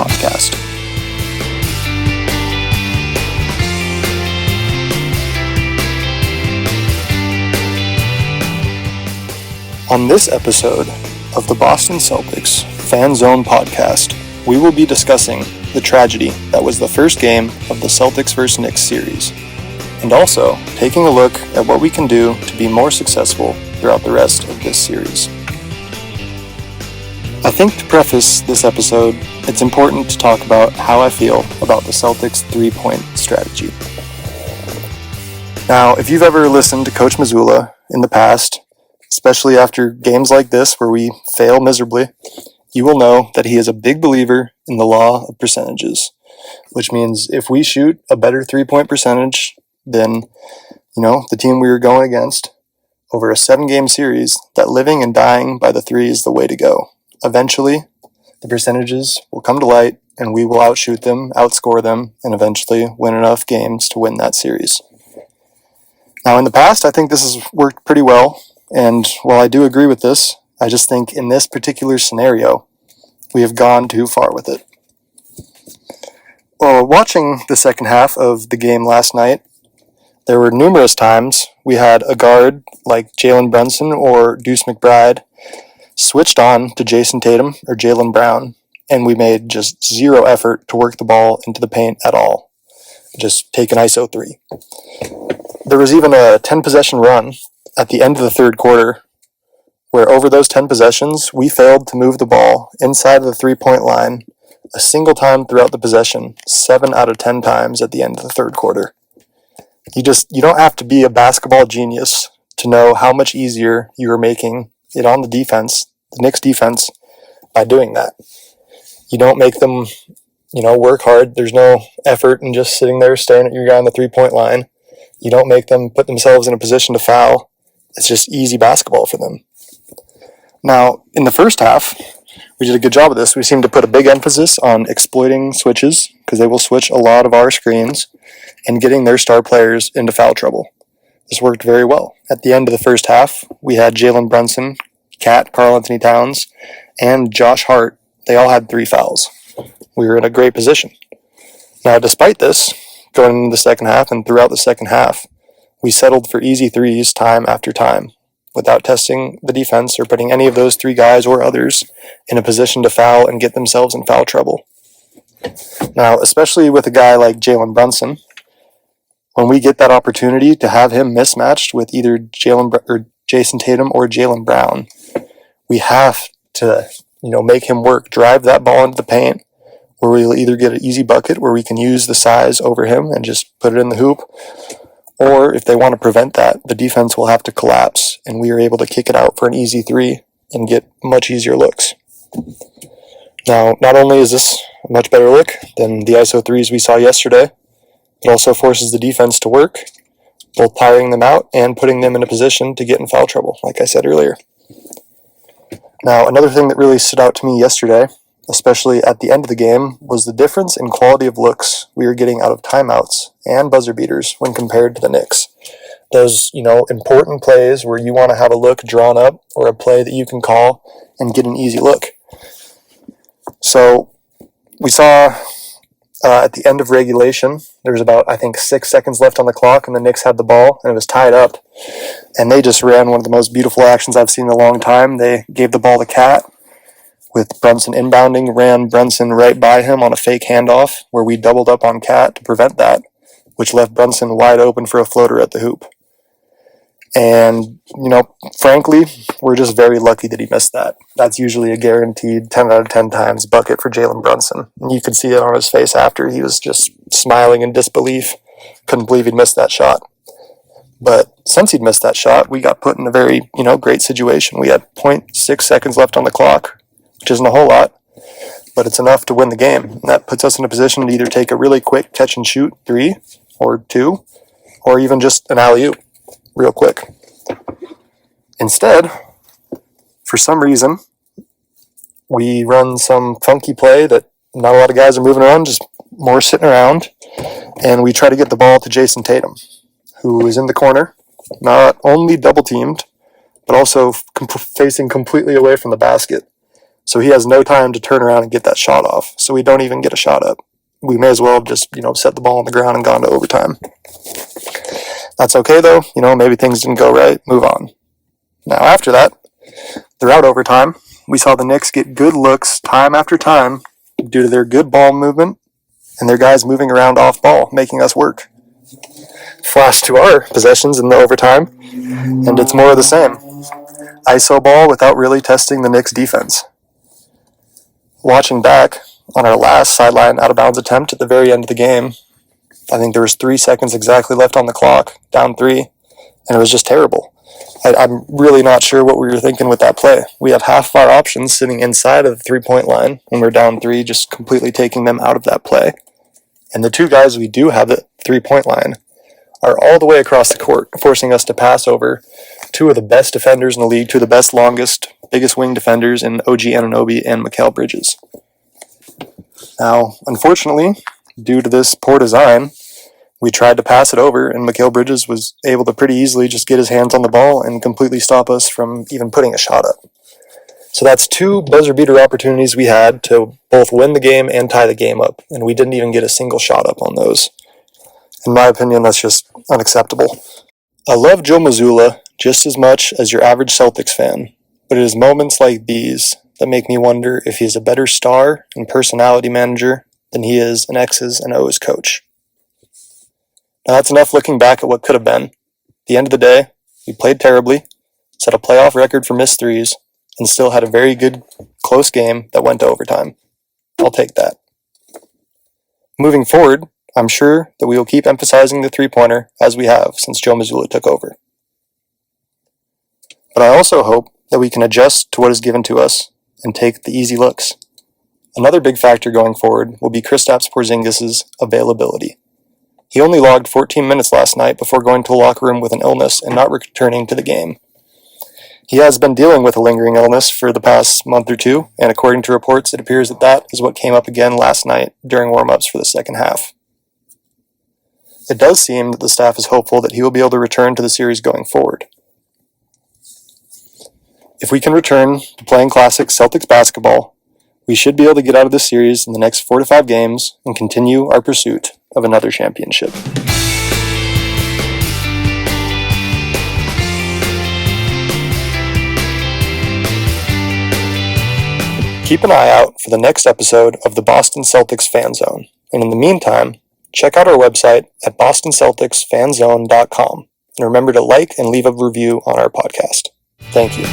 podcast. On this episode of the Boston Celtics Fan Zone podcast, we will be discussing the tragedy that was the first game of the Celtics vs. Knicks series, and also taking a look at what we can do to be more successful throughout the rest of this series. I think to preface this episode, it's important to talk about how I feel about the Celtics' three-point strategy. Now, if you've ever listened to Coach Mazzulla in the past, especially after games like this where we fail miserably, you will know that he is a big believer in the law of percentages, which means if we shoot a better three-point percentage than, the team we were going against over a 7-game series, that living and dying by the three is the way to go. Eventually, the percentages will come to light and we will outshoot them, outscore them, and eventually win enough games to win that series. Now, in the past, I think this has worked pretty well, and while I do agree with this, I just think in this particular scenario, we have gone too far with it. Well, watching the second half of the game last night, there were numerous times we had a guard like Jalen Brunson or Deuce McBride switched on to Jason Tatum or Jaylen Brown, and we made just zero effort to work the ball into the paint at all. Just take an ISO 3. There was even a 10-possession run at the end of the third quarter where over those 10 possessions, we failed to move the ball inside of the three-point line a single time throughout the possession, 7 out of 10 times at the end of the third quarter. You don't have to be a basketball genius to know how much easier you are making it on the defense, the Knicks defense, by doing that. You don't make them, work hard. There's no effort in just sitting there staring at your guy on the three-point line. You don't make them put themselves in a position to foul. It's just easy basketball for them. Now, in the first half, we did a good job of this. We seemed to put a big emphasis on exploiting switches because they will switch a lot of our screens and getting their star players into foul trouble. This worked very well. At the end of the first half, we had Jalen Brunson, Cat, Karl-Anthony Towns, and Josh Hart. They all had 3 fouls. We were in a great position. Now, despite this, going into the second half and throughout the second half, we settled for easy threes time after time without testing the defense or putting any of those 3 guys or others in a position to foul and get themselves in foul trouble. Now, especially with a guy like Jalen Brunson, when we get that opportunity to have him mismatched with either Jason Tatum or Jaylen Brown, we have to, make him work, drive that ball into the paint, where we'll either get an easy bucket where we can use the size over him and just put it in the hoop, or if they want to prevent that, the defense will have to collapse, and we are able to kick it out for an easy 3 and get much easier looks. Now, not only is this a much better look than the ISO 3s we saw yesterday, it also forces the defense to work, both tiring them out and putting them in a position to get in foul trouble, like I said earlier. Now, another thing that really stood out to me yesterday, especially at the end of the game, was the difference in quality of looks we were getting out of timeouts and buzzer beaters when compared to the Knicks. Those, important plays where you want to have a look drawn up or a play that you can call and get an easy look. So we saw at the end of regulation, there was about, 6 seconds left on the clock, and the Knicks had the ball, and it was tied up. And they just ran one of the most beautiful actions I've seen in a long time. They gave the ball to Cat, with Brunson inbounding, ran Brunson right by him on a fake handoff, where we doubled up on Cat to prevent that, which left Brunson wide open for a floater at the hoop. And, frankly, we're just very lucky that he missed that. That's usually a guaranteed 10 out of 10 times bucket for Jalen Brunson. And you could see it on his face after. He was just smiling in disbelief. Couldn't believe he'd missed that shot. But since he'd missed that shot, we got put in a very, great situation. We had 0.6 seconds left on the clock, which isn't a whole lot, but it's enough to win the game. And that puts us in a position to either take a really quick catch-and-shoot 3 or 2, or even just an alley-oop real quick. Instead, for some reason, we run some funky play that not a lot of guys are moving around, just more sitting around, and we try to get the ball to Jason Tatum, who is in the corner, not only double-teamed, but also facing completely away from the basket. So he has no time to turn around and get that shot off. So we don't even get a shot up. We may as well have just, set the ball on the ground and gone to overtime. That's okay though. Maybe things didn't go right. Move on. Now after that, throughout overtime, we saw the Knicks get good looks time after time due to their good ball movement and their guys moving around off ball, making us work. Flash to our possessions in the overtime, and it's more of the same. ISO ball without really testing the Knicks defense. Watching back on our last sideline out-of-bounds attempt at the very end of the game, I think there was 3 seconds exactly left on the clock, down 3, and it was just terrible. I'm really not sure what we were thinking with that play. We have half of our options sitting inside of the three-point line when we're down 3, just completely taking them out of that play. And the 2 guys we do have at the three-point line are all the way across the court, forcing us to pass over 2 of the best defenders in the league, 2 of the best, longest, biggest wing defenders in OG Anunoby and Mikal Bridges. Now, unfortunately, due to this poor design, we tried to pass it over, and Mikal Bridges was able to pretty easily just get his hands on the ball and completely stop us from even putting a shot up. So that's 2 buzzer-beater opportunities we had to both win the game and tie the game up, and we didn't even get a single shot up on those. In my opinion, that's just unacceptable. I love Joe Mazzulla just as much as your average Celtics fan, but it is moments like these that make me wonder if he is a better star and personality manager than he is an X's and O's coach. Now that's enough looking back at what could have been. At the end of the day, we played terribly, set a playoff record for missed threes, and still had a very good, close game that went to overtime. I'll take that. Moving forward, I'm sure that we will keep emphasizing the three-pointer as we have since Joe Mazzulla took over. But I also hope that we can adjust to what is given to us and take the easy looks. Another big factor going forward will be Kristaps Porzingis' availability. He only logged 14 minutes last night before going to the locker room with an illness and not returning to the game. He has been dealing with a lingering illness for the past month or 2, and according to reports, it appears that is what came up again last night during warm-ups for the second half. It does seem that the staff is hopeful that he will be able to return to the series going forward. If we can return to playing classic Celtics basketball, we should be able to get out of this series in the next 4 to 5 games and continue our pursuit of another championship. Keep an eye out for the next episode of the Boston Celtics Fan Zone, and in the meantime, check out our website at bostoncelticsfanzone.com, and remember to like and leave a review on our podcast. Thank you.